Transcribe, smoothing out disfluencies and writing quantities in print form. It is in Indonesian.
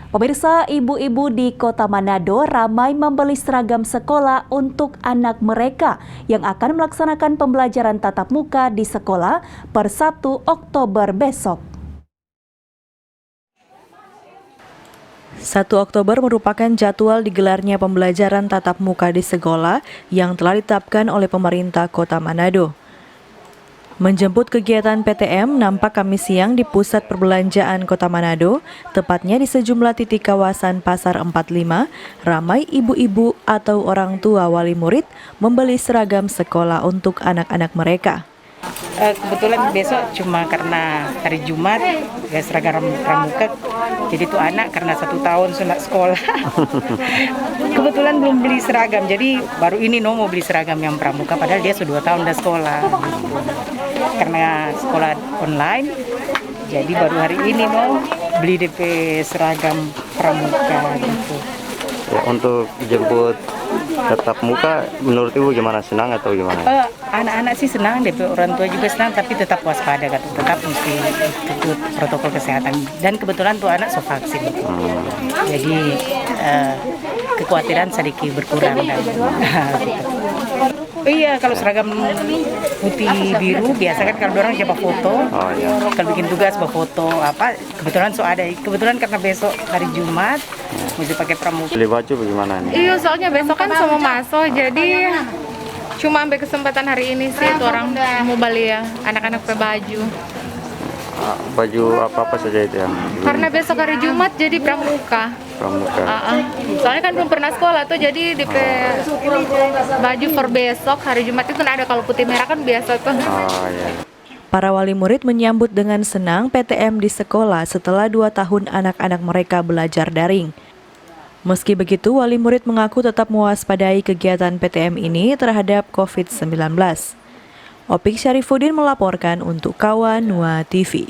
Pemirsa, ibu-ibu di Kota Manado ramai membeli seragam sekolah untuk anak mereka yang akan melaksanakan pembelajaran tatap muka di sekolah per 1 Oktober besok. 1 Oktober merupakan jadwal digelarnya pembelajaran tatap muka di sekolah yang telah ditetapkan oleh pemerintah Kota Manado. Menjemput kegiatan PTM nampak Kamis siang di pusat perbelanjaan Kota Manado, tepatnya di sejumlah titik kawasan Pasar 45, ramai ibu-ibu atau orang tua wali murid membeli seragam sekolah untuk anak-anak mereka. Kebetulan besok cuma karena hari Jumat ya seragam pramuka, jadi tuh anak karena 1 tahun sunat sekolah. Kebetulan belum beli seragam, jadi baru ini mau beli seragam yang pramuka, padahal dia sudah 2 tahun udah sekolah. Karena sekolah online, jadi baru hari ini mau beli DP seragam pramuka gitu. Ya, untuk jemput tatap muka, menurut Ibu gimana? Senang atau gimana? Anak-anak sih senang, DP orang tua juga senang, tapi tetap waspada, tetap mesti ikut protokol kesehatan. Dan kebetulan tuh anak so vaksin, jadi kekhawatiran sedikit berkurang. Iya, kalau seragam putih biru biasa kan kalau orang coba foto, kalau bikin tugas berfoto apa, kebetulan karena besok hari Jumat mesti pakai pramuka. Beli baju bagaimana nih? Iya, soalnya besok kan sama masuk, jadi cuma ambil kesempatan hari ini sih itu orang mau beli ya anak-anak pakai baju. Baju apa saja itu yang? Karena besok hari Jumat jadi pramuka. Pramuka. Soalnya kan belum pernah sekolah tuh, jadi DP baju per besok hari Jumat itu ada, kalau putih merah kan biasa tuh. Iya. Para wali murid menyambut dengan senang PTM di sekolah setelah 2 tahun anak-anak mereka belajar daring. Meski begitu, wali murid mengaku tetap mewaspadai kegiatan PTM ini terhadap COVID-19. Opik Syarifuddin melaporkan untuk Kawan Nua TV.